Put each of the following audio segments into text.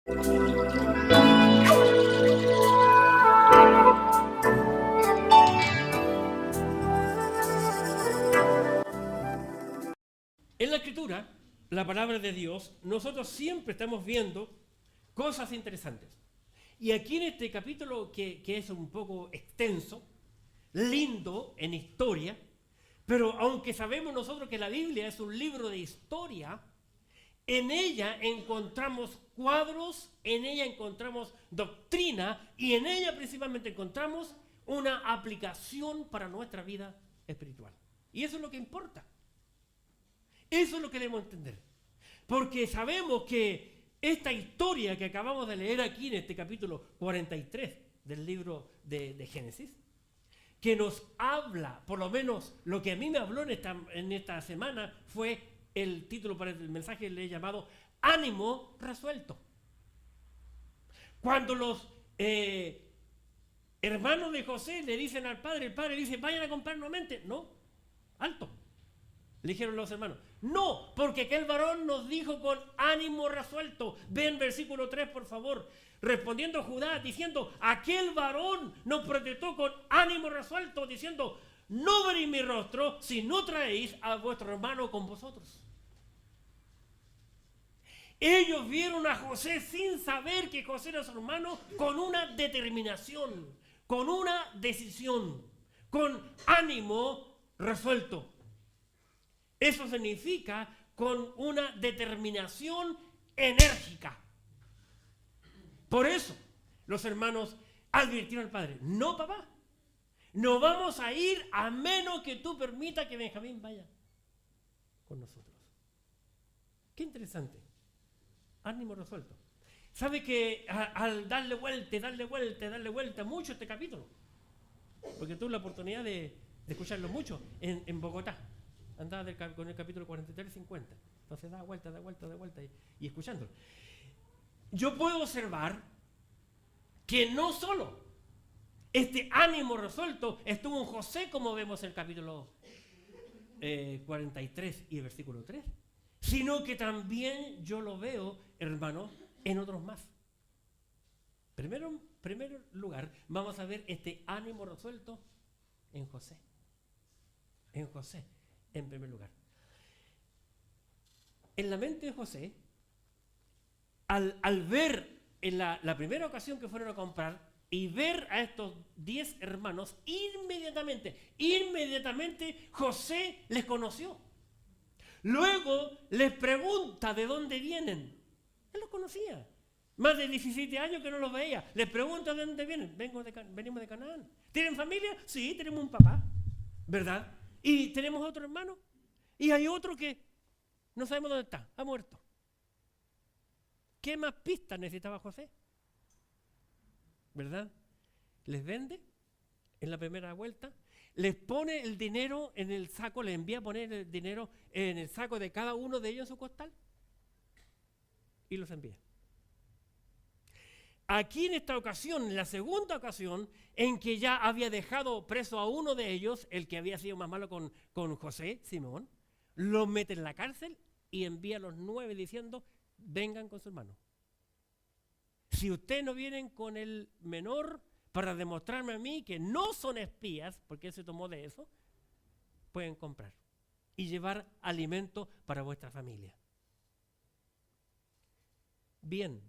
En la Escritura, la palabra de Dios, nosotros siempre estamos viendo cosas interesantes. Y aquí en este capítulo, que es un poco extenso, lindo en historia, pero aunque sabemos nosotros que la Biblia es un libro de historia, en ella encontramos cuadros, en ella encontramos doctrina y en ella principalmente encontramos una aplicación para nuestra vida espiritual. Y eso es lo que importa. Eso es lo que debemos entender. Porque sabemos que esta historia que acabamos de leer aquí en este capítulo 43 del libro de Génesis, que nos habla, por lo menos lo que a mí me habló en esta semana fue el título para el mensaje que le he llamado Ánimo Resuelto. Cuando los hermanos de José le dicen al padre, el padre dice, vayan a comprar nuevamente. No, alto. Le dijeron los hermanos, no, porque aquel varón nos dijo con ánimo resuelto. Ven versículo 3, por favor. Respondiendo Judá, diciendo, aquel varón nos protestó con ánimo resuelto, diciendo, no veréis mi rostro si no traéis a vuestro hermano con vosotros. Ellos vieron a José sin saber que José era su hermano, con una determinación, con una decisión, con ánimo resuelto. Eso significa con una determinación enérgica. Por eso los hermanos advirtieron al padre, no papá, no vamos a ir a menos que tú permitas que Benjamín vaya con nosotros. Qué interesante. Ánimo resuelto. ¿Sabe que al darle vuelta mucho este capítulo? Porque tuve la oportunidad de escucharlo mucho en Bogotá. Andaba con el capítulo 43 y 50. Entonces da vuelta y escuchándolo. Yo puedo observar que no solo este ánimo resuelto estuvo en José, como vemos en el capítulo 43 y el versículo 3, sino que también yo lo veo, hermano, en otros más. En primer lugar, vamos a ver este ánimo resuelto en José. En José, en primer lugar. En la mente de José, al ver en la primera ocasión que fueron a comprar y ver a estos 10 hermanos, inmediatamente José les conoció. Luego les pregunta de dónde vienen. Él los conocía. Más de 17 años que no los veía. Les pregunta de dónde vienen. Venimos de Canaán. ¿Tienen familia? Sí, tenemos un papá, ¿verdad? Y tenemos otro hermano. Y hay otro que no sabemos dónde está. Ha muerto. ¿Qué más pistas necesitaba José? ¿Verdad? Les vende en la primera vuelta. Les pone el dinero en el saco. Les envía a poner el dinero en el saco de cada uno de ellos en su costal. Y los envía. Aquí en esta ocasión, en la segunda ocasión, en que ya había dejado preso a uno de ellos, el que había sido más malo con José, Simón, lo mete en la cárcel y envía a los 9 diciendo, vengan con su hermano. Si ustedes no vienen con el menor para demostrarme a mí que no son espías, porque él se tomó de eso, pueden comprar y llevar alimento para vuestra familia. Bien.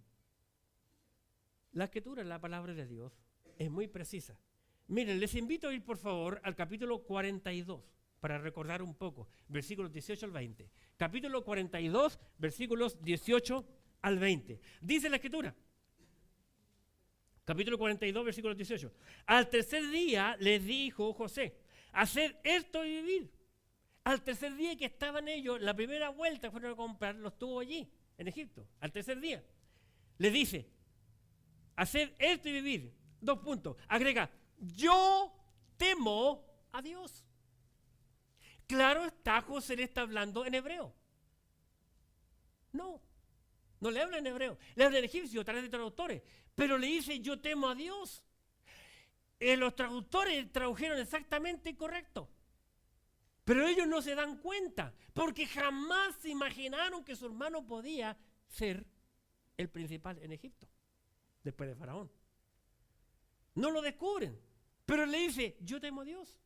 La escritura, la palabra de Dios, es muy precisa. Miren, les invito a ir por favor al capítulo 42, para recordar un poco, versículos 18 al 20. Capítulo 42, versículos 18 al 20. Dice la escritura, capítulo 42, versículos 18. Al tercer día les dijo José, haced esto y vivir. Al tercer día que estaban ellos, la primera vuelta que fueron a comprar, los tuvo allí, en Egipto. Al tercer día, les dice, haced esto y vivir. 2 puntos. Agrega, yo temo a Dios. Claro está, José le está hablando en hebreo. No le habla en hebreo. Le habla en egipcio a través de traductores. Pero le dice, yo temo a Dios. Los traductores tradujeron exactamente correcto. Pero ellos no se dan cuenta, porque jamás se imaginaron que su hermano podía ser el principal en Egipto, después de Faraón. No lo descubren, pero le dice, yo temo a Dios,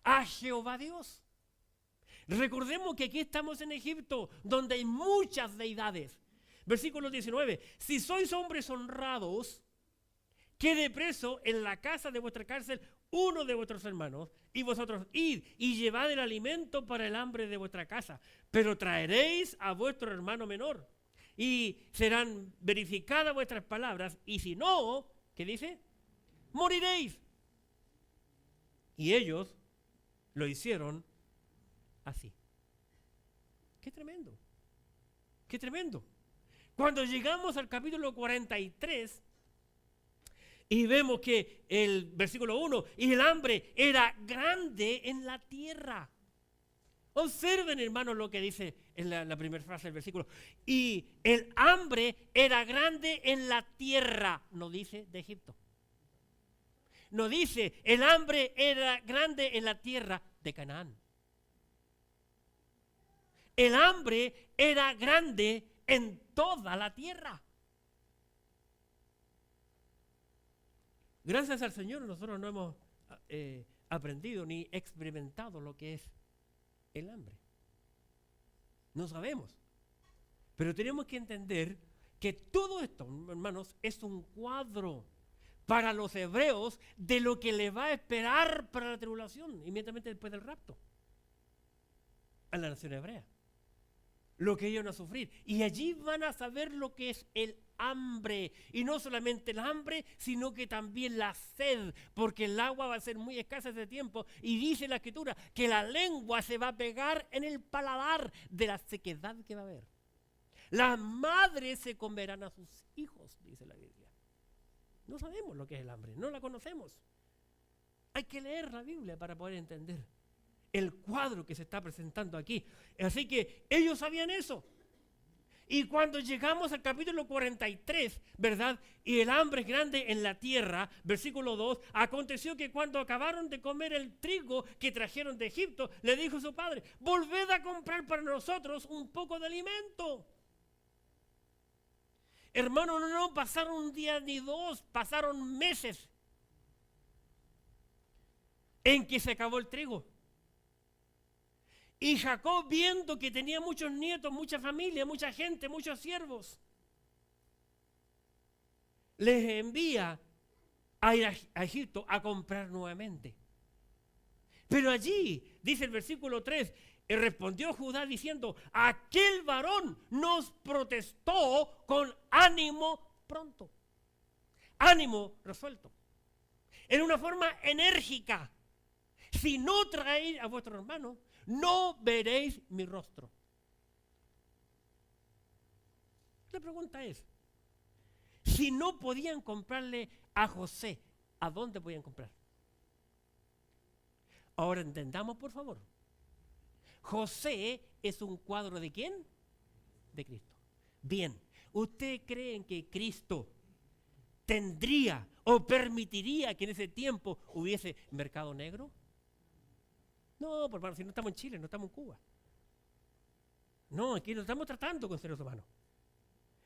a Jehová Dios. Recordemos que aquí estamos en Egipto, donde hay muchas deidades. Versículo 19, si sois hombres honrados, quede preso en la casa de vuestra cárcel uno de vuestros hermanos, y vosotros id y llevad el alimento para el hambre de vuestra casa, pero traeréis a vuestro hermano menor, y serán verificadas vuestras palabras, y si no, ¿qué dice? Moriréis. Y ellos lo hicieron así. ¡Qué tremendo! ¡Qué tremendo! Cuando llegamos al capítulo 43 y vemos que el versículo 1, y el hambre era grande en la tierra. Observen, hermanos, lo que dice en la primera frase del versículo. Y el hambre era grande en la tierra, no dice de Egipto. No dice, el hambre era grande en la tierra de Canaán. El hambre era grande en toda la tierra. Gracias al Señor nosotros no hemos aprendido ni experimentado lo que es el hambre. No sabemos. Pero tenemos que entender que todo esto, hermanos, es un cuadro para los hebreos de lo que le va a esperar para la tribulación, inmediatamente después del rapto, a la nación hebrea. Lo que ellos van a sufrir. Y allí van a saber lo que es el hambre. Y no solamente el hambre, sino que también la sed, porque el agua va a ser muy escasa ese tiempo. Y dice la Escritura que la lengua se va a pegar en el paladar de la sequedad que va a haber. Las madres se comerán a sus hijos, dice la Biblia. No sabemos lo que es el hambre, no la conocemos. Hay que leer la Biblia para poder entender el cuadro que se está presentando aquí. Así que ellos sabían eso. Y cuando llegamos al capítulo 43, ¿verdad? Y el hambre es grande en la tierra, versículo 2, aconteció que cuando acabaron de comer el trigo que trajeron de Egipto, le dijo a su padre, volved a comprar para nosotros un poco de alimento. Hermano, no pasaron un día ni dos, pasaron meses en que se acabó el trigo. Y Jacob, viendo que tenía muchos nietos, mucha familia, mucha gente, muchos siervos, les envía a ir a Egipto a comprar nuevamente. Pero allí, dice el versículo 3, respondió Judá diciendo, aquel varón nos protestó con ánimo pronto, ánimo resuelto, en una forma enérgica. Si no traéis a vuestro hermano, no veréis mi rostro. La pregunta es, si no podían comprarle a José, ¿a dónde podían comprar? Ahora entendamos, por favor. José es un cuadro ¿de quién? De Cristo. Bien, ¿ustedes creen que Cristo tendría o permitiría que en ese tiempo hubiese mercado negro? No, por favor, si no estamos en Chile, no estamos en Cuba. No, aquí no estamos tratando con seres humanos.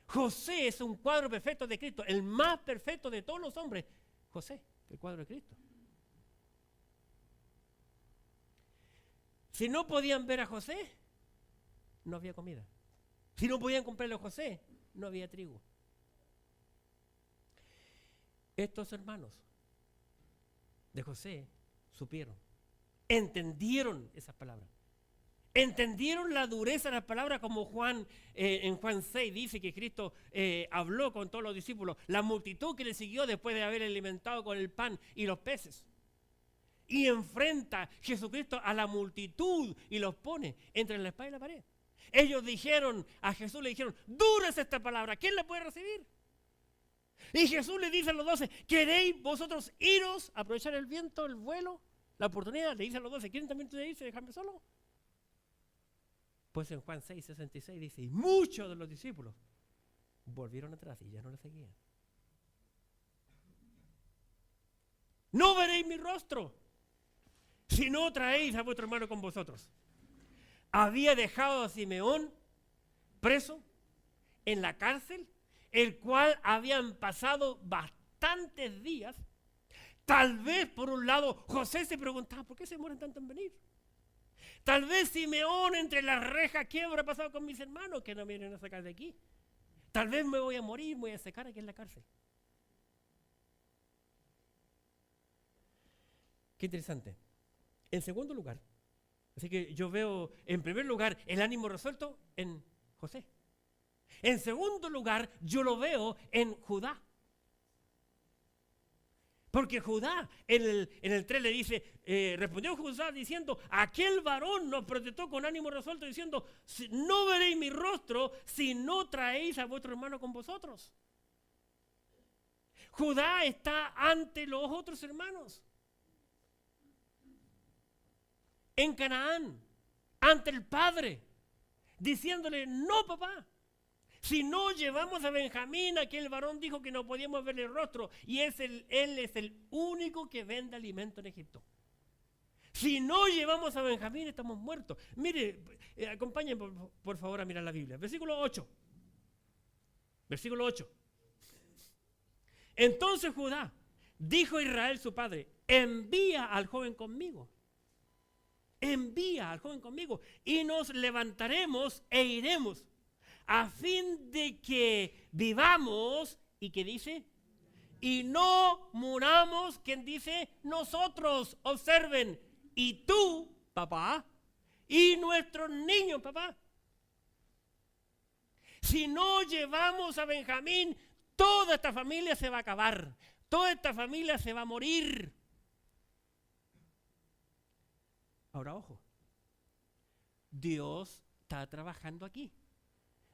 José es un cuadro perfecto de Cristo, el más perfecto de todos los hombres. José, el cuadro de Cristo. Si no podían ver a José, no había comida. Si no podían comprarle a José, no había trigo. Estos hermanos de José supieron, entendieron esas palabras. Entendieron la dureza de las palabras, como Juan en Juan 6 dice que Cristo habló con todos los discípulos, la multitud que le siguió después de haber alimentado con el pan y los peces. Y enfrenta Jesucristo a la multitud y los pone entre la espada y la pared. Ellos dijeron, a Jesús le dijeron, dura es esta palabra, ¿quién la puede recibir? Y Jesús le dice a los 12, ¿queréis vosotros iros a aprovechar el viento, el vuelo, la oportunidad? Le dice a los 12, ¿quieren también ustedes irse, dejarme solo? Pues en Juan 6, 66 dice, y muchos de los discípulos volvieron atrás y ya no le seguían. No veréis mi rostro si no traéis a vuestro hermano con vosotros. Había dejado a Simeón preso en la cárcel el cual habían pasado bastantes días. Tal vez, por un lado, José se preguntaba, ¿por qué se demoran tanto en venir? Tal vez Simeón entre las rejas, ¿qué habrá pasado con mis hermanos que no me vienen a sacar de aquí? Tal vez me voy a morir, me voy a secar aquí en la cárcel. Qué interesante. En segundo lugar, así que yo veo en primer lugar el ánimo resuelto en José. En segundo lugar, yo lo veo en Judá. Porque Judá en el 3 le dice, respondió Judá diciendo, aquel varón nos protestó con ánimo resuelto diciendo, no veréis mi rostro si no traéis a vuestro hermano con vosotros. Judá está ante los otros hermanos. En Canaán, ante el padre, diciéndole, no papá, si no llevamos a Benjamín, aquel varón dijo que no podíamos verle el rostro, y él es el único que vende alimento en Egipto. Si no llevamos a Benjamín, estamos muertos. Mire, acompáñenme por favor a mirar la Biblia. Versículo 8. Versículo 8. Entonces Judá dijo a Israel su padre, envía al joven conmigo. Envía al joven conmigo y nos levantaremos e iremos a fin de que vivamos, ¿y qué dice? Y no muramos, ¿quién dice? Nosotros, observen, y tú, papá, y nuestros niños, papá. Si no llevamos a Benjamín, toda esta familia se va a acabar, toda esta familia se va a morir. Ahora, ojo, Dios está trabajando aquí.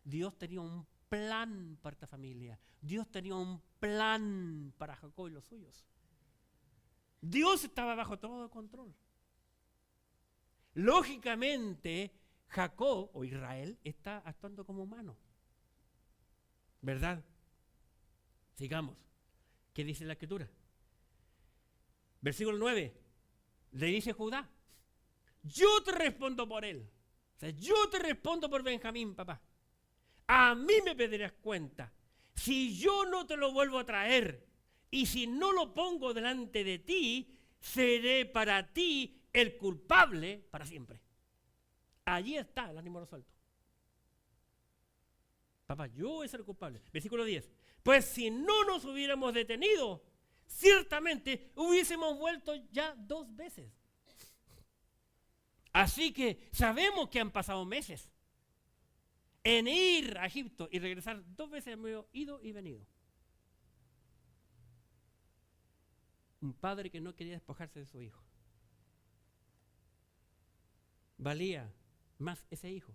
Dios tenía un plan para esta familia. Dios tenía un plan para Jacob y los suyos. Dios estaba bajo todo control. Lógicamente, Jacob o Israel está actuando como humano. ¿Verdad? Sigamos. ¿Qué dice la Escritura? Versículo 9. Le dice Judá, yo te respondo por él. O sea, yo te respondo por Benjamín, papá. A mí me pedirás cuenta. Si yo no te lo vuelvo a traer y si no lo pongo delante de ti, seré para ti el culpable para siempre. Allí está el ánimo resuelto. Papá, yo voy a ser el culpable. Versículo 10. Pues si no nos hubiéramos detenido, ciertamente hubiésemos vuelto ya 2 veces. Así que sabemos que han pasado meses en ir a Egipto y regresar 2 veces hemos ido y venido. Un padre que no quería despojarse de su hijo. Valía más ese hijo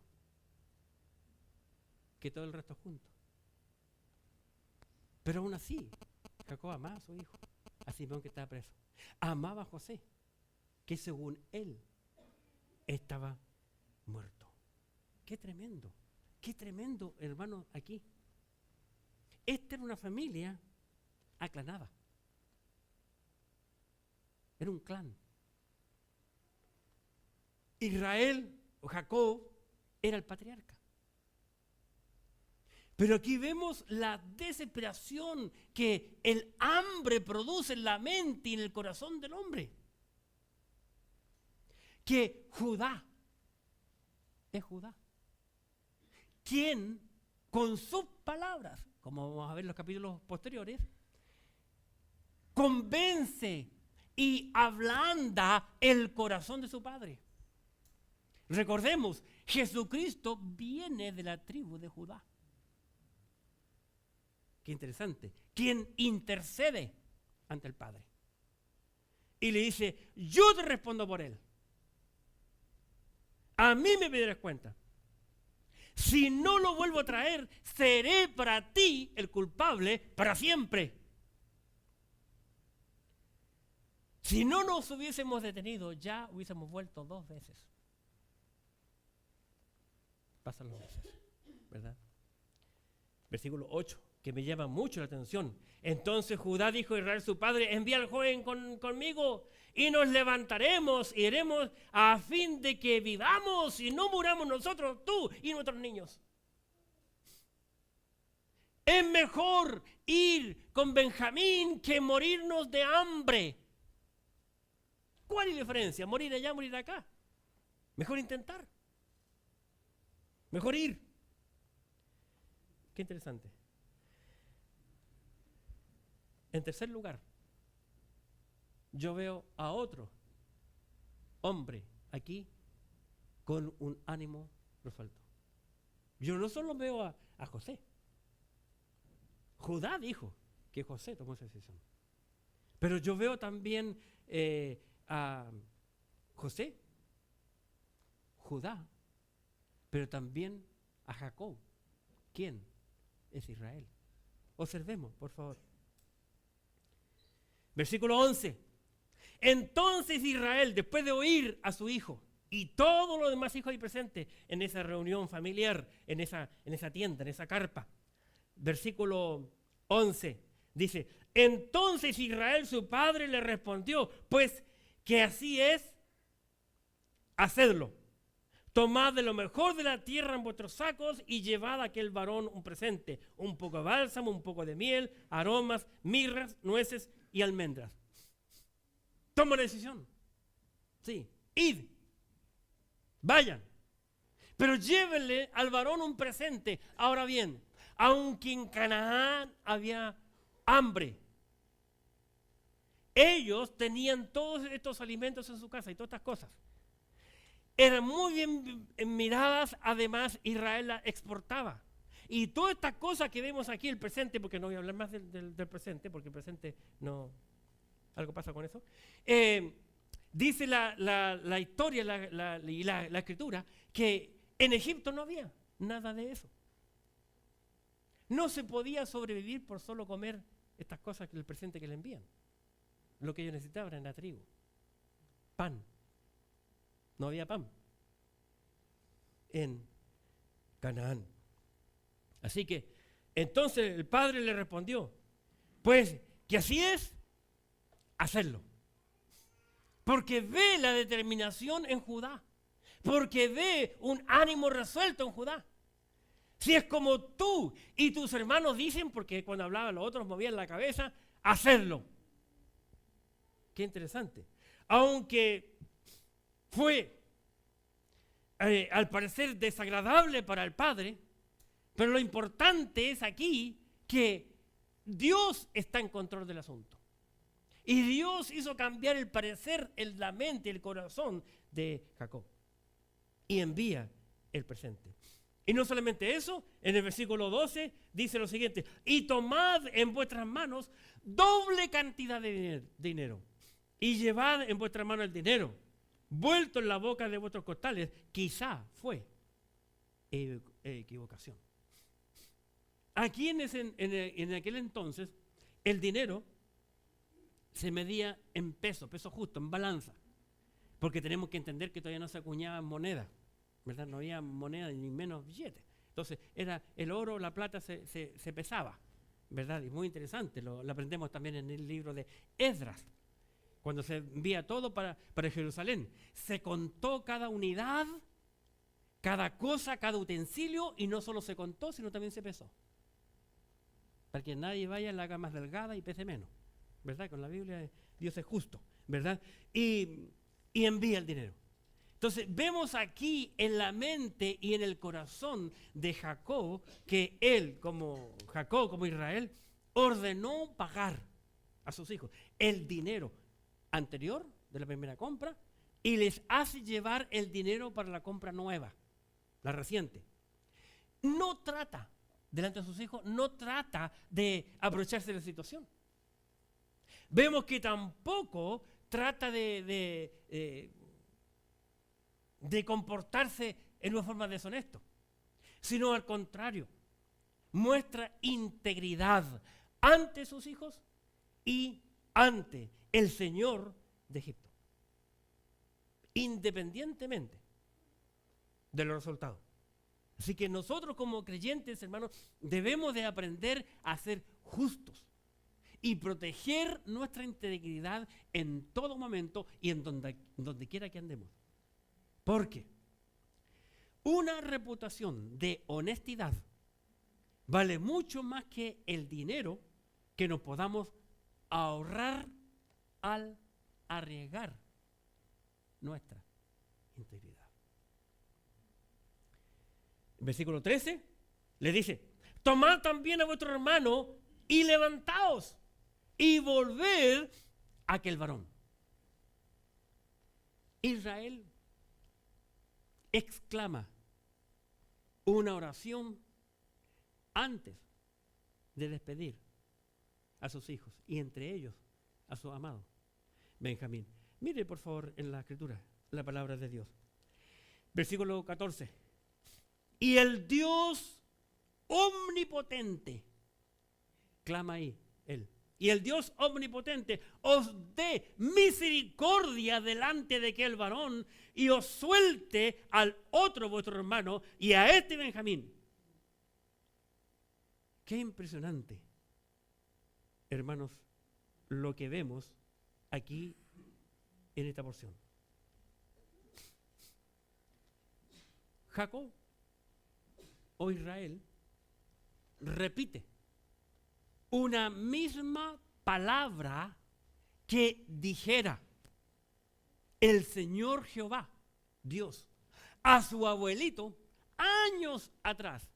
que todo el resto junto. Pero aún así, Jacob amaba a su hijo, así que estaba preso. Amaba a José, que según él estaba muerto. Qué tremendo, hermano, aquí. Esta era una familia aclanada. Era un clan. Israel o Jacob era el patriarca. Pero aquí vemos la desesperación que el hambre produce en la mente y en el corazón del hombre. Que Judá es Judá, quien con sus palabras, como vamos a ver en los capítulos posteriores, convence y ablanda el corazón de su padre. Recordemos, Jesucristo viene de la tribu de Judá. Qué interesante. Quien intercede ante el Padre. Y le dice, yo te respondo por él. A mí me pedirás cuenta. Si no lo vuelvo a traer, seré para ti el culpable para siempre. Si no nos hubiésemos detenido, ya hubiésemos vuelto 2 veces. Pasan los meses, ¿verdad? Versículo 8, que me llama mucho la atención. Entonces Judá dijo a Israel su padre, envía al joven conmigo y nos levantaremos y iremos a fin de que vivamos y no muramos nosotros, tú y nuestros niños. Es mejor ir con Benjamín que morirnos de hambre. ¿Cuál es la diferencia? ¿Morir allá, morir acá? Mejor intentar. Mejor ir. Qué interesante. En tercer lugar, yo veo a otro hombre aquí con un ánimo resuelto. Yo no solo veo a José. Judá dijo que José tomó esa decisión. Pero yo veo también a José, Judá, pero también a Jacob. ¿Quién? Es Israel. Observemos, por favor. Versículo 11. Entonces Israel, después de oír a su hijo y todos los demás hijos ahí presentes en esa reunión familiar, en esa tienda, en esa carpa, versículo 11, dice, entonces Israel su padre le respondió, pues que así es, hacedlo. Tomad de lo mejor de la tierra en vuestros sacos y llevad a aquel varón un presente, un poco de bálsamo, un poco de miel, aromas, mirras, nueces y almendras. Toma la decisión. Sí, id, vayan, pero llévenle al varón un presente. Ahora bien, aunque en Canaán había hambre, ellos tenían todos estos alimentos en su casa y todas estas cosas. Eran muy bien miradas, además Israel la exportaba. Y todas estas cosas que vemos aquí, el presente, porque no voy a hablar más del presente, porque el presente no, algo pasa con eso. Dice la historia y la escritura que en Egipto no había nada de eso. No se podía sobrevivir por solo comer estas cosas, el presente que le envían. Lo que ellos necesitaban era trigo, pan. No había pan en Canaán. Así que, entonces el padre le respondió, pues que así es, hacerlo. Porque ve la determinación en Judá. Porque ve un ánimo resuelto en Judá. Si es como tú y tus hermanos dicen, porque cuando hablaban los otros movían la cabeza, hacerlo. Qué interesante. Aunque fue al parecer desagradable para el padre, pero lo importante es aquí que Dios está en control del asunto. Y Dios hizo cambiar el parecer, la mente, el corazón de Jacob. Y envía el presente. Y no solamente eso, en el versículo 12 dice lo siguiente, y tomad en vuestras manos doble cantidad de dinero, y llevad en vuestra mano el dinero, vuelto en la boca de vuestros costales. Quizá fue equivocación. Aquí en aquel entonces, el dinero se medía en peso justo, en balanza, porque tenemos que entender que todavía no se acuñaban monedas, ¿verdad? No había moneda ni menos billetes. Entonces, era el oro, la plata se pesaba, ¿verdad? Y muy interesante, lo aprendemos también en el libro de Esdras, cuando se envía todo para Jerusalén. Se contó cada unidad, cada cosa, cada utensilio, y no solo se contó, sino también se pesó. Para que nadie vaya en la haga más delgada y pese menos, ¿verdad? Con la Biblia Dios es justo, ¿verdad? Y envía el dinero. Entonces vemos aquí en la mente y en el corazón de Jacob que él, como Jacob, como Israel, ordenó pagar a sus hijos el dinero anterior de la primera compra y les hace llevar el dinero para la compra nueva, la reciente. No trata, delante de sus hijos, no trata de aprovecharse de la situación. Vemos que tampoco trata de comportarse en una forma deshonesta, sino al contrario, muestra integridad ante sus hijos y ante el Señor de Egipto, independientemente de los resultados. Así que nosotros como creyentes, hermanos, debemos de aprender a ser justos y proteger nuestra integridad en todo momento y en donde quiera que andemos. Porque una reputación de honestidad vale mucho más que el dinero que nos podamos ahorrar al arriesgar nuestra integridad. Versículo 13 le dice: tomad también a vuestro hermano y levantaos y volved a aquel varón. Israel exclama una oración antes de despedir a sus hijos, y entre ellos a su amado Benjamín. Mire por favor en la escritura la palabra de Dios. Versículo 14. Y el Dios omnipotente, clama ahí él, y el Dios omnipotente os dé misericordia delante de aquel varón y os suelte al otro vuestro hermano y a este Benjamín. Qué impresionante, hermanos, lo que vemos aquí en esta porción. Jacob o Israel repite una misma palabra que dijera el Señor Jehová, Dios, a su abuelito años atrás,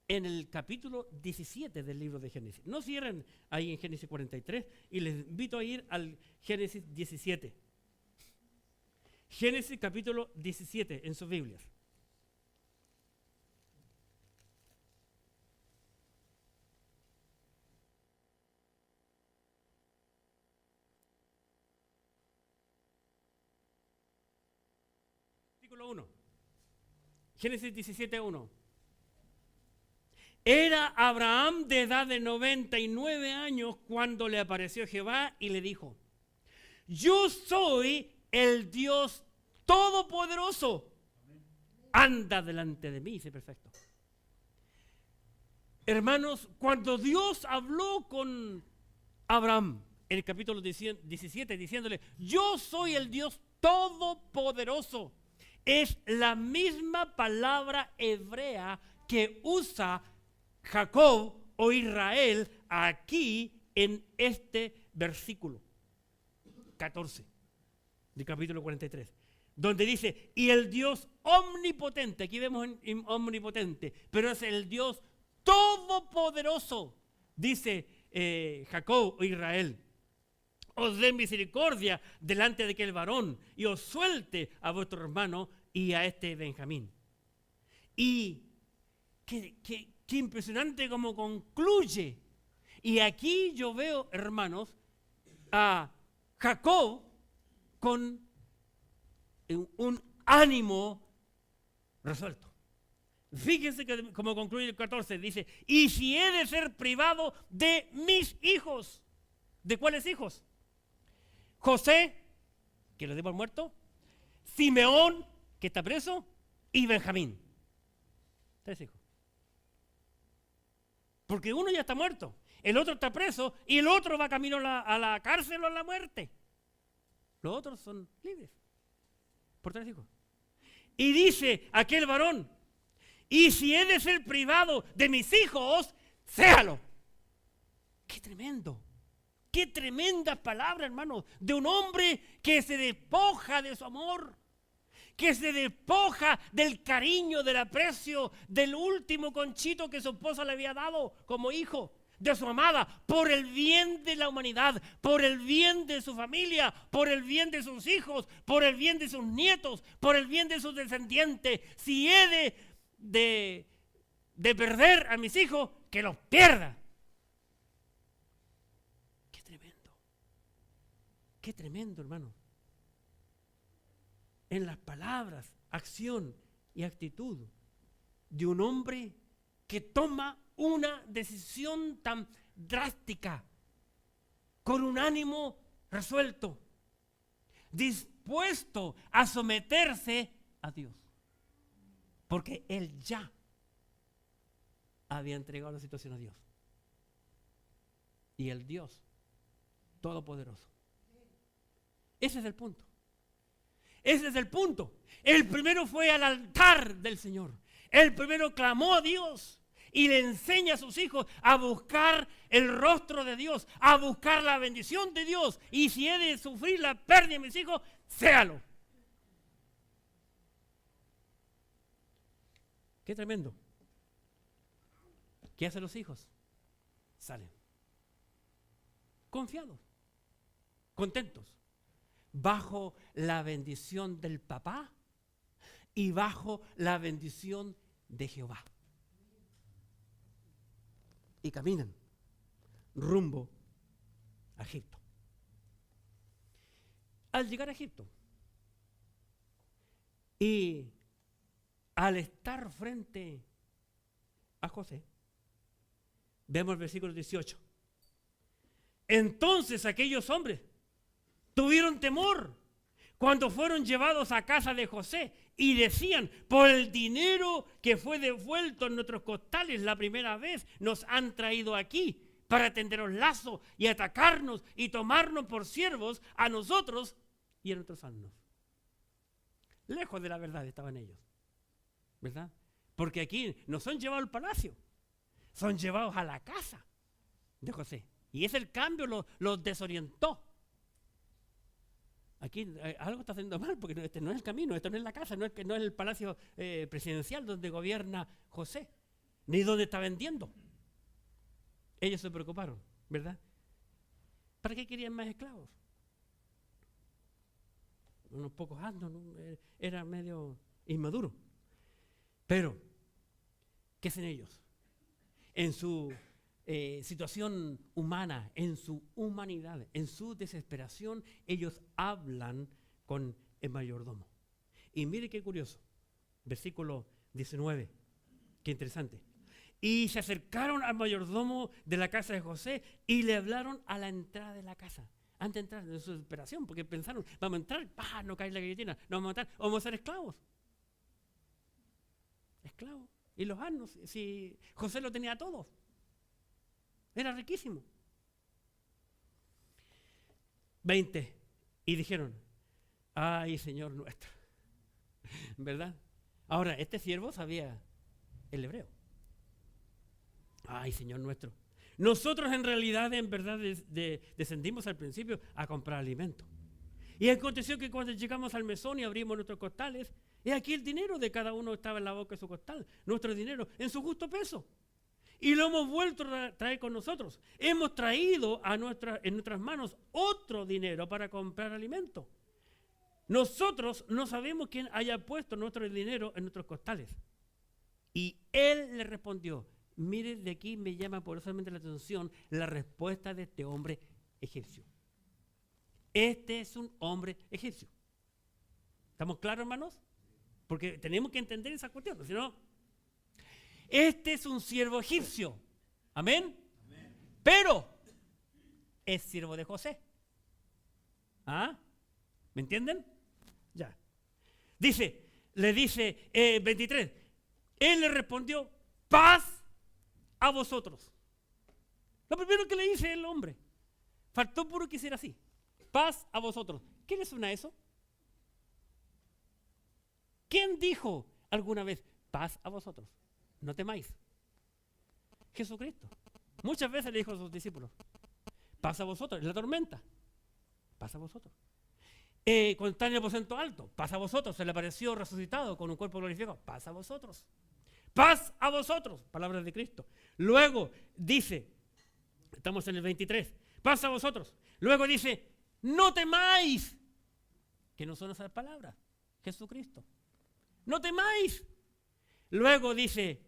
en el capítulo 17 del libro de Génesis. No cierren ahí en Génesis 43 y les invito a ir al Génesis 17. Génesis capítulo 17 en sus Biblias. Versículo 1. Génesis 17:1. Era Abraham de edad de 99 años cuando le apareció Jehová y le dijo: yo soy el Dios Todopoderoso. Anda delante de mí, dice perfecto. Hermanos, cuando Dios habló con Abraham en el capítulo 17 diciéndole: yo soy el Dios Todopoderoso, es la misma palabra hebrea que usa Jacob o Israel aquí en este versículo 14 del capítulo 43, donde dice: y el Dios omnipotente, aquí vemos en omnipotente, pero es el Dios todopoderoso, dice Jacob o Israel, os dé misericordia delante de aquel varón y os suelte a vuestro hermano y a este Benjamín. Y qué impresionante como concluye. Y aquí yo veo, hermanos, a Jacob con un ánimo resuelto. Fíjense que como concluye el 14, dice: y si he de ser privado de mis hijos. ¿De cuáles hijos? José, que lo dio por muerto, Simeón, que está preso, y Benjamín. 3 hijos. Porque uno ya está muerto, el otro está preso y el otro va camino a la cárcel o a la muerte. Los otros son libres por 3 hijos. Y dice aquel varón: y si he de ser privado de mis hijos, séalo. ¡Qué tremendo! ¡Qué tremenda palabra, hermano! De un hombre que se despoja de su amor, que se despoja del cariño, del aprecio, del último conchito que su esposa le había dado como hijo, de su amada, por el bien de la humanidad, por el bien de su familia, por el bien de sus hijos, por el bien de sus nietos, por el bien de sus descendientes. Si he de perder a mis hijos, que los pierda. Qué tremendo. Qué tremendo, hermano. En las palabras, acción y actitud de un hombre que toma una decisión tan drástica, con un ánimo resuelto, dispuesto a someterse a Dios, porque él ya había entregado la situación a Dios, y el Dios Todopoderoso. Ese es el punto. Ese es el punto. El primero fue al altar del Señor. El primero clamó a Dios. y le enseña a sus hijos a buscar el rostro de Dios, a buscar la bendición de Dios. Y si he de sufrir la pérdida de mis hijos, séalo. Qué tremendo. ¿Qué hacen los hijos? Salen confiados, contentos, bajo la bendición del papá y bajo la bendición de Jehová. Y caminan rumbo a Egipto. Al llegar a Egipto y al estar frente a José, vemos el versículo 18. Entonces aquellos hombres tuvieron temor cuando fueron llevados a casa de José y decían: por el dinero que fue devuelto en nuestros costales la primera vez, nos han traído aquí para tenderos lazo y atacarnos y tomarnos por siervos a nosotros y a nuestros asnos. Lejos de la verdad estaban ellos, ¿verdad? Porque aquí no son llevados al palacio, son llevados a la casa de José. Y ese el cambio los desorientó. Aquí algo está haciendo mal, porque este no es el camino, esto no es la casa, no es el palacio presidencial donde gobierna José, ni donde está vendiendo. Ellos se preocuparon, ¿verdad? ¿Para qué querían más esclavos? Unos pocos años, ¿no? Era medio inmaduro. Pero, ¿qué hacen ellos? En su situación humana, en su humanidad, en su desesperación, ellos hablan con el mayordomo. Y mire qué curioso, versículo 19, qué interesante. Y se acercaron al mayordomo de la casa de José y le hablaron a la entrada de la casa. Antes de entrar, en su desesperación, porque pensaron: vamos a entrar, no cae la guillotina, no vamos a entrar, vamos a ser esclavos. Esclavos. Y los asnos, si José lo tenía todo. Era riquísimo. 20. Y dijeron: ay, Señor nuestro. ¿Verdad? Ahora, este siervo sabía el hebreo. Ay, Señor nuestro. Nosotros en realidad, en verdad, descendimos al principio a comprar alimento. Y aconteció que cuando llegamos al mesón y abrimos nuestros costales, y aquí el dinero de cada uno estaba en la boca de su costal, nuestro dinero en su justo peso. Y lo hemos vuelto a traer con nosotros. Hemos traído en nuestras manos otro dinero para comprar alimento. Nosotros no sabemos quién haya puesto nuestro dinero en nuestros costales. Y él le respondió: mire, de aquí me llama poderosamente la atención la respuesta de este hombre egipcio. Este es un hombre egipcio. ¿Estamos claros, hermanos? Porque tenemos que entender esa cuestión, si no... Este es un siervo egipcio. ¿Amén? Amén. Pero es siervo de José. ¿Ah? ¿Me entienden? Ya. Le dice 23. Él le respondió: paz a vosotros. Lo primero que le dice el hombre. Faltó puro que hiciera así. Paz a vosotros. ¿Qué le suena eso? ¿Quién dijo alguna vez paz a vosotros? No temáis. Jesucristo. Muchas veces le dijo a sus discípulos: paz a vosotros. En la tormenta, paz a vosotros. Cuando está en el aposento alto, paz a vosotros. Se le apareció resucitado con un cuerpo glorificado, paz a vosotros. Paz a vosotros. Palabras de Cristo. Luego dice, estamos en el 23, paz a vosotros. Luego dice: no temáis. Que no son esas palabras. Jesucristo. No temáis. Luego dice: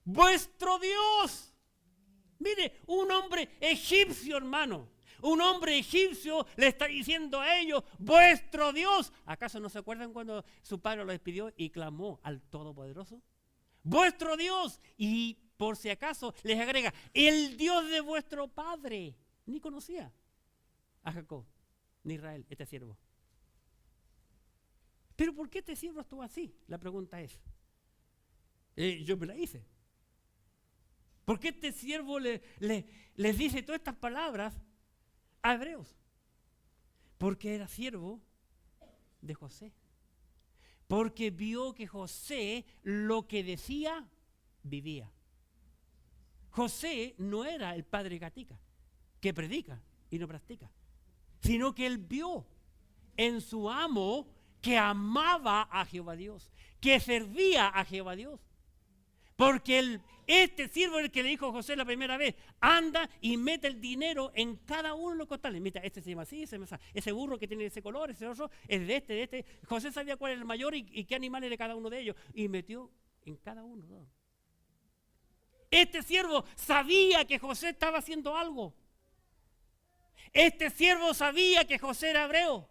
vuestro Dios. Mire, un hombre egipcio, hermano. Un hombre egipcio le está diciendo a ellos: vuestro Dios. ¿Acaso no se acuerdan cuando su padre lo despidió y clamó al Todopoderoso? Vuestro Dios. Y por si acaso les agrega: el Dios de vuestro padre. Ni conocía a Jacob, ni Israel, este siervo. Pero ¿por qué este siervo estuvo así? La pregunta es. Yo me la hice. ¿Por qué este siervo les dice todas estas palabras a hebreos? Porque era siervo de José. Porque vio que José lo que decía, vivía. José no era el padre gatica, que predica y no practica, sino que él vio en su amo que amaba a Jehová Dios, que servía a Jehová Dios. Porque este siervo es el que le dijo a José la primera vez, anda y mete el dinero en cada uno de los costales. Mira, este se llama así, ese burro que tiene ese color, ese otro, es de este. José sabía cuál era el mayor y qué animal era cada uno de ellos. Y metió en cada uno, ¿no? Este siervo sabía que José estaba haciendo algo. Este siervo sabía que José era hebreo.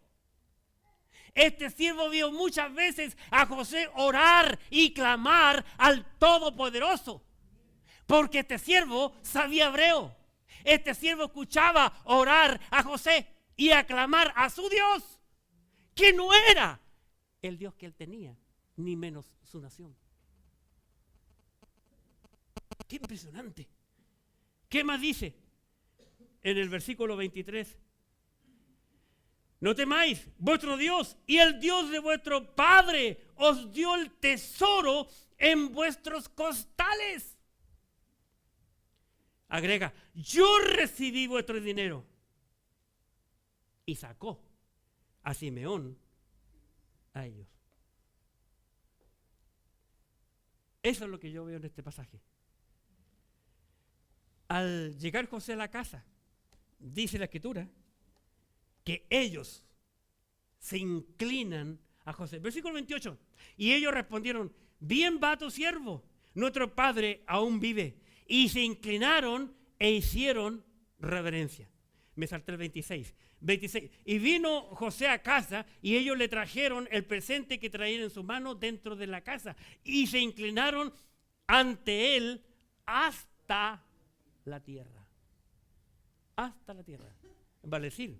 Este siervo vio muchas veces a José orar y clamar al Todopoderoso. Porque este siervo sabía hebreo. Este siervo escuchaba orar a José y aclamar a su Dios, que no era el Dios que él tenía, ni menos su nación. ¡Qué impresionante! ¿Qué más dice en el versículo 23? No temáis, vuestro Dios y el Dios de vuestro Padre os dio el tesoro en vuestros costales. Agrega, yo recibí vuestro dinero. Y sacó a Simeón a ellos. Eso es lo que yo veo en este pasaje. Al llegar José a la casa, dice la Escritura, que ellos se inclinan a José. Versículo 28. Y ellos respondieron, bien va tu siervo, nuestro padre aún vive. Y se inclinaron e hicieron reverencia. Me salté el 26. Y vino José a casa y ellos le trajeron el presente que traían en su mano dentro de la casa. Y se inclinaron ante él hasta la tierra. Hasta la tierra. Vale decir,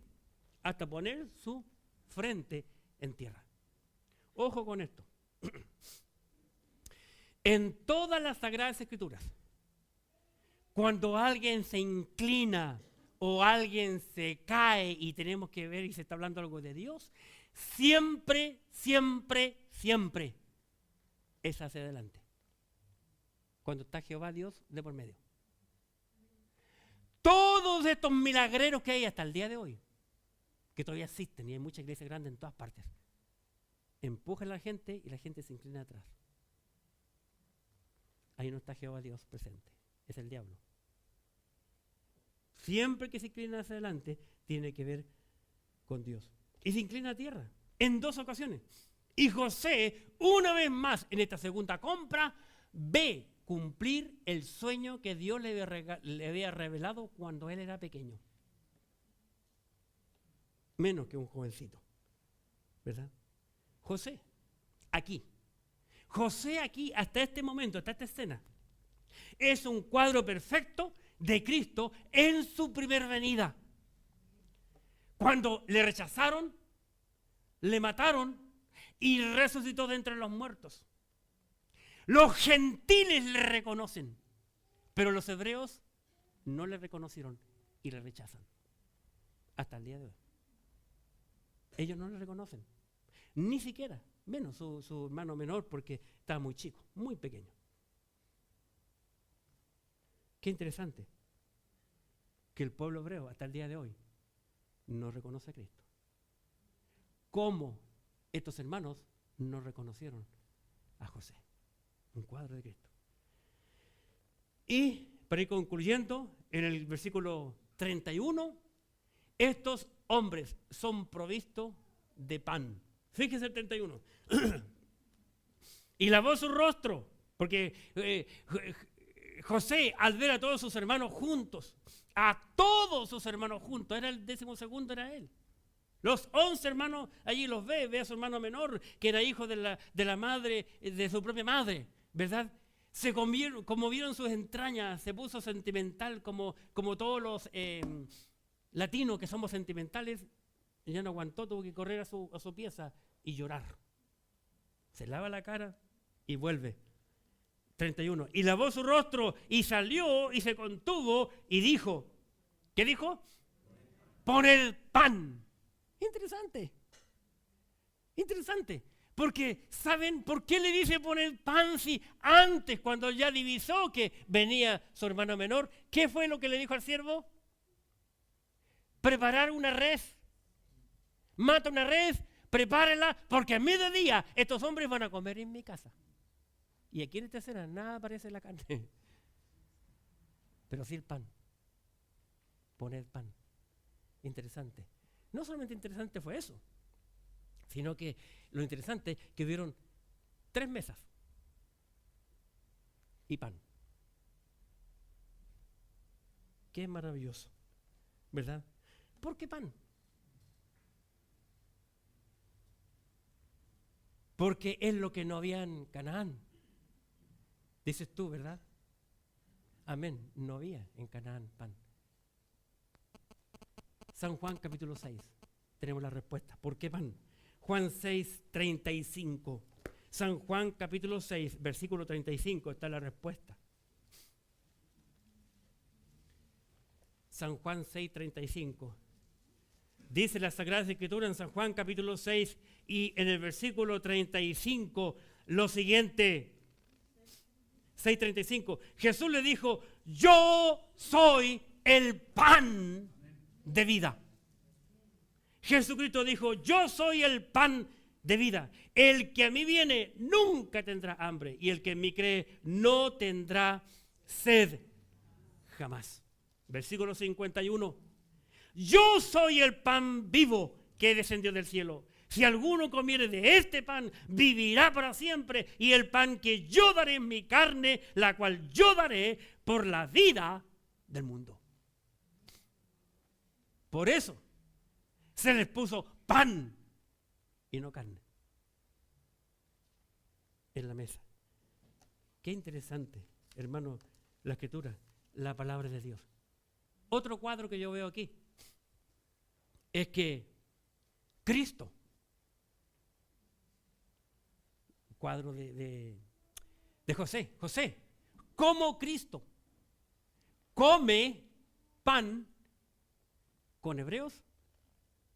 hasta poner su frente en tierra. Ojo con esto. En todas las Sagradas Escrituras, cuando alguien se inclina o alguien se cae y tenemos que ver y se está hablando algo de Dios, siempre es hacia adelante. Cuando está Jehová Dios de por medio. Todos estos milagreros que hay hasta el día de hoy, que todavía existen y hay muchas iglesias grandes en todas partes, empujan a la gente y la gente se inclina atrás. Ahí no está Jehová Dios presente, es el diablo. Siempre que se inclina hacia adelante tiene que ver con Dios. Y se inclina a tierra en 2 ocasiones. Y José, una vez más en esta segunda compra, ve cumplir el sueño que Dios le había revelado cuando él era pequeño. Menos que un jovencito, ¿verdad? José aquí, hasta este momento, hasta esta escena, es un cuadro perfecto de Cristo en su primer venida. Cuando le rechazaron, le mataron y resucitó de entre los muertos. Los gentiles le reconocen, pero los hebreos no le reconocieron y le rechazan. Hasta el día de hoy. Ellos no le reconocen. Ni siquiera, menos su hermano menor, porque estaba muy chico, muy pequeño. Qué interesante que el pueblo hebreo hasta el día de hoy no reconoce a Cristo. ¿Cómo estos hermanos no reconocieron a José? Un cuadro de Cristo. Y para ir concluyendo, en el versículo 31, estos hombres son provistos de pan. Fíjense el 31. Y lavó su rostro, porque José, al ver a todos sus hermanos juntos, era el 12º, era él. Los 11 hermanos allí los ve a su hermano menor, que era hijo de la madre, de su propia madre, ¿verdad? Se conmovieron sus entrañas, se puso sentimental como todos los latinos que somos sentimentales. Ya no aguantó, tuvo que correr a su pieza y llorar. Se lava la cara y vuelve. 31. Y lavó su rostro y salió y se contuvo y dijo, ¿qué dijo? Pon el pan. Interesante. Porque, ¿saben por qué le dice poner pan si antes, cuando ya divisó que venía su hermano menor, qué fue lo que le dijo al siervo? Preparar una res. Mata una res, prepárela, porque a mediodía estos hombres van a comer en mi casa. Y aquí en esta escena nada aparece la carne, pero sí el pan. Poner pan. Interesante. No solamente interesante fue eso, sino que lo interesante es que hubieron 3 mesas y pan. Qué maravilloso, ¿verdad? ¿Por qué pan? Porque es lo que no había en Canaán. Dices tú, ¿verdad? Amén. No había en Canaán pan. San Juan capítulo 6. Tenemos la respuesta. ¿Por qué pan? Juan 6, 35. San Juan capítulo 6, versículo 35, está la respuesta. San Juan 6, 35. Dice la Sagrada Escritura en San Juan capítulo 6 y en el versículo 35 lo siguiente. 6:35. Jesús le dijo, yo soy el pan de vida. Jesucristo dijo, yo soy el pan de vida. El que a mí viene nunca tendrá hambre y el que en mí cree no tendrá sed jamás. Versículo 51. Yo soy el pan vivo que descendió del cielo. Si alguno comiere de este pan, vivirá para siempre. Y el pan que yo daré es mi carne, la cual yo daré por la vida del mundo. Por eso se les puso pan y no carne en la mesa. Qué interesante, hermano, la Escritura, la palabra de Dios. Otro cuadro que yo veo aquí es que Cristo, cuadro de José, como Cristo come pan con hebreos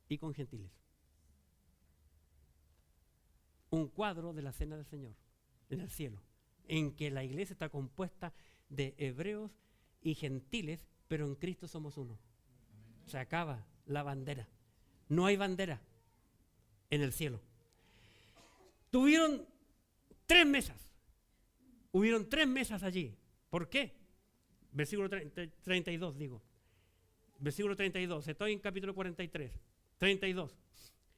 y con gentiles. Un cuadro de la cena del Señor en el cielo, en que la iglesia está compuesta de hebreos y gentiles, pero en Cristo somos uno. Se acaba la bandera. No hay bandera en el cielo. Tuvieron 3 mesas. Hubieron 3 mesas allí. ¿Por qué? Versículo 32 digo. Versículo 32. Estoy en capítulo 43. 32.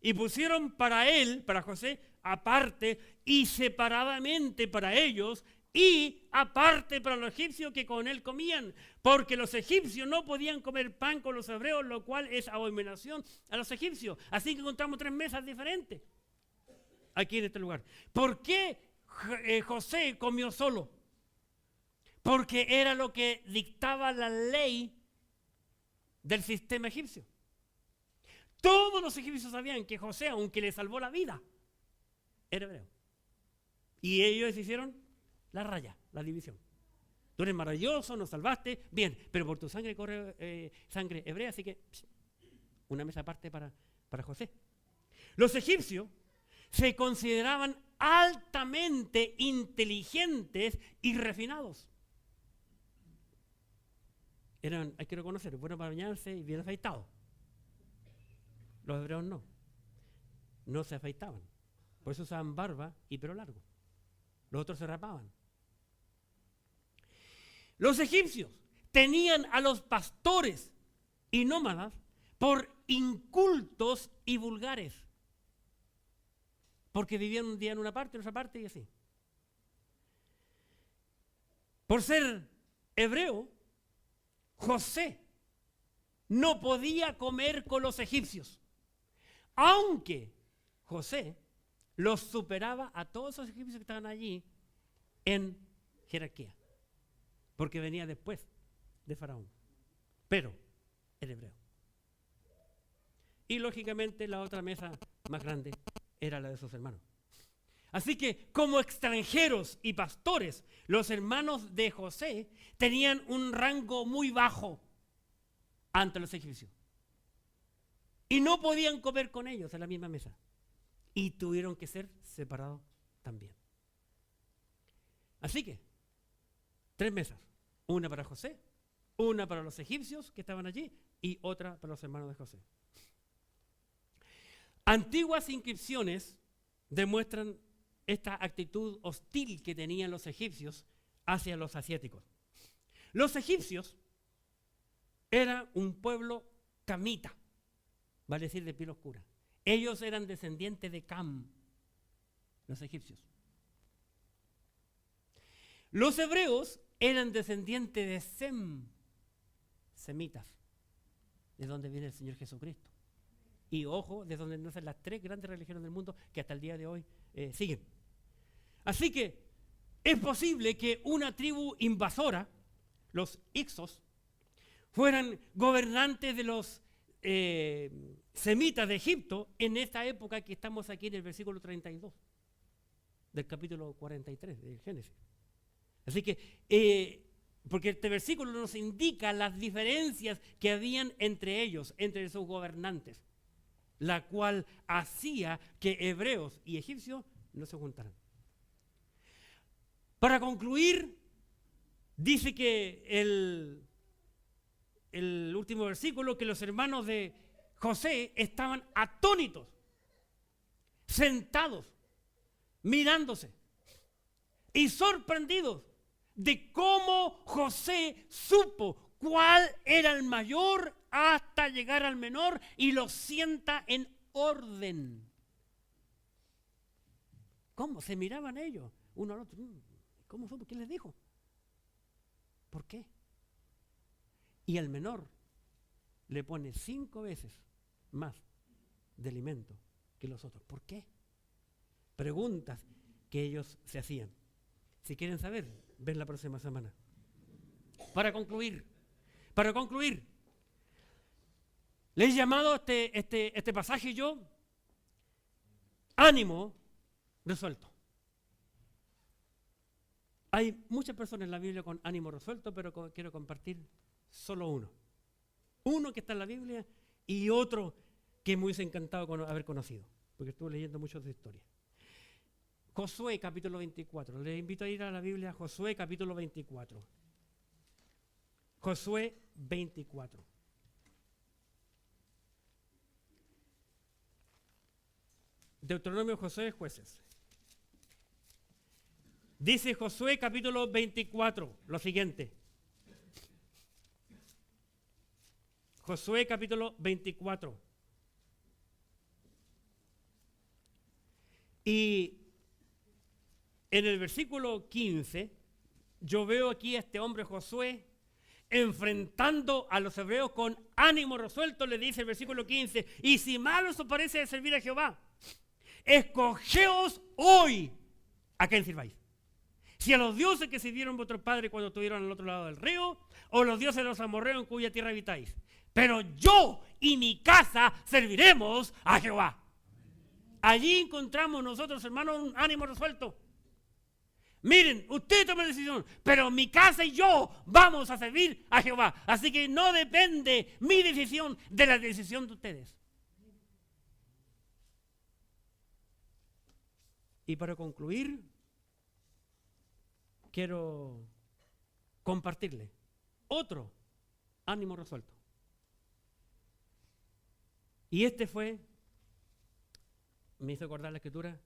Y pusieron para él, para José, aparte y separadamente para ellos y aparte para los egipcios que con él comían, porque los egipcios no podían comer pan con los hebreos, lo cual es abominación a los egipcios. Así que encontramos 3 mesas diferentes aquí en este lugar. ¿Por qué José comió solo? Porque era lo que dictaba la ley del sistema egipcio. Todos los egipcios sabían que José, aunque le salvó la vida, era hebreo. Y ellos hicieron la raya, la división. Tú eres maravilloso, nos salvaste, bien, pero por tu sangre corre sangre hebrea, así que una mesa aparte para José. Los egipcios se consideraban altamente inteligentes y refinados. Eran, hay que reconocer, buenos para bañarse y bien afeitados. Los hebreos no se afeitaban. Por eso usaban barba y pelo largo. Los otros se rapaban. Los egipcios tenían a los pastores y nómadas por incultos y vulgares. Porque vivían un día en una parte, en otra parte y así. Por ser hebreo, José no podía comer con los egipcios. Aunque José los superaba a todos los egipcios que estaban allí en jerarquía, porque venía después de Faraón, pero el hebreo. Y lógicamente la otra mesa más grande era la de sus hermanos. Así que como extranjeros y pastores, los hermanos de José tenían un rango muy bajo ante los egipcios. Y no podían comer con ellos en la misma mesa. y tuvieron que ser separados también. Así que, 3 mesas, una para José, una para los egipcios que estaban allí y otra para los hermanos de José. Antiguas inscripciones demuestran esta actitud hostil que tenían los egipcios hacia los asiáticos. Los egipcios eran un pueblo camita, vale decir de piel oscura. Ellos eran descendientes de Cam, los egipcios. Los hebreos eran descendientes de Sem, semitas, de donde viene el Señor Jesucristo. Y ojo, de donde nacen las 3 grandes religiones del mundo que hasta el día de hoy siguen. Así que es posible que una tribu invasora, los Ixos, fueran gobernantes de los semitas de Egipto en esta época que estamos aquí en el versículo 32 del capítulo 43 del Génesis. Así que, porque este versículo nos indica las diferencias que habían entre ellos, entre sus gobernantes, la cual hacía que hebreos y egipcios no se juntaran. Para concluir, dice que el último versículo, que los hermanos de José estaban atónitos, sentados, mirándose y sorprendidos de cómo José supo cuál era el mayor hasta llegar al menor y los sienta en orden. ¿Cómo? Se miraban ellos, uno al otro. ¿Cómo supo? ¿Qué les dijo? ¿Por qué? Y al menor le pone 5 veces más de alimento que los otros. ¿Por qué? Preguntas que ellos se hacían. Si quieren saber, ven la próxima semana. Para concluir, le he llamado este pasaje yo ánimo resuelto. Hay muchas personas en la Biblia con ánimo resuelto, pero quiero compartir solo uno. Uno que está en la Biblia y otro que me hubiese encantado haber conocido, porque estuve leyendo mucho de su historia. Josué capítulo 24. Les invito a ir a la Biblia, Josué capítulo 24. Josué 24. Deuteronomio, Josué, Jueces. Dice Josué capítulo 24 lo siguiente. Josué capítulo 24. Y en el versículo 15, yo veo aquí a este hombre Josué enfrentando a los hebreos con ánimo resuelto. Le dice el versículo 15, y si mal os parece de servir a Jehová, escogeos hoy a quién sirváis. Si a los dioses que sirvieron vuestros padres cuando estuvieron al otro lado del río, o los dioses de los amorreos en cuya tierra habitáis. Pero yo y mi casa serviremos a Jehová. Allí encontramos nosotros, hermanos, un ánimo resuelto. Miren, ustedes toman la decisión, pero mi casa y yo vamos a servir a Jehová. Así que no depende mi decisión de la decisión de ustedes. Y para concluir, quiero compartirle otro ánimo resuelto. Y este fue, me hizo acordar la escritura,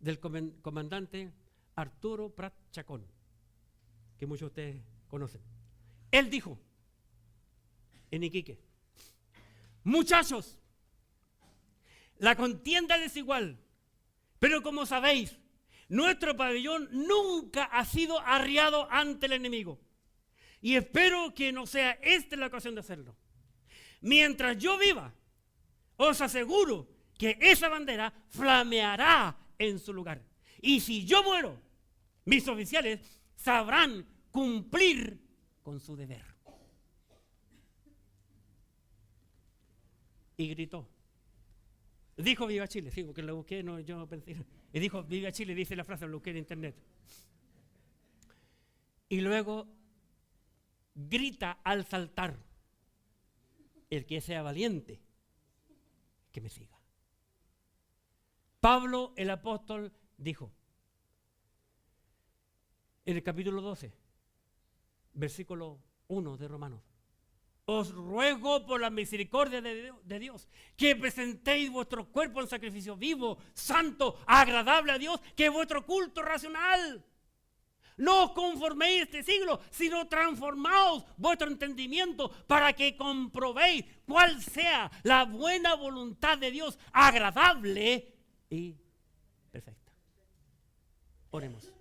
del comandante Arturo Prat Chacón, que muchos de ustedes conocen. Él dijo en Iquique: muchachos, la contienda es desigual, pero como sabéis, nuestro pabellón nunca ha sido arriado ante el enemigo. Y espero que no sea esta la ocasión de hacerlo. Mientras yo viva, os aseguro que esa bandera flameará en su lugar. Y si yo muero, mis oficiales sabrán cumplir con su deber. Y gritó. Dijo Viva Chile, sí, porque lo busqué, no, yo pensé. Y dijo Viva Chile, dice la frase, lo busqué en internet. Y luego grita al saltar: el que sea valiente, que me siga. Pablo el apóstol dijo en el capítulo 12, versículo 1 de Romanos: os ruego por la misericordia de Dios que presentéis vuestro cuerpo en sacrificio vivo, santo, agradable a Dios, que es vuestro culto racional. No os conforméis a este siglo, sino transformaos vuestro entendimiento para que comprobéis cuál sea la buena voluntad de Dios, agradable y perfecta. Oremos.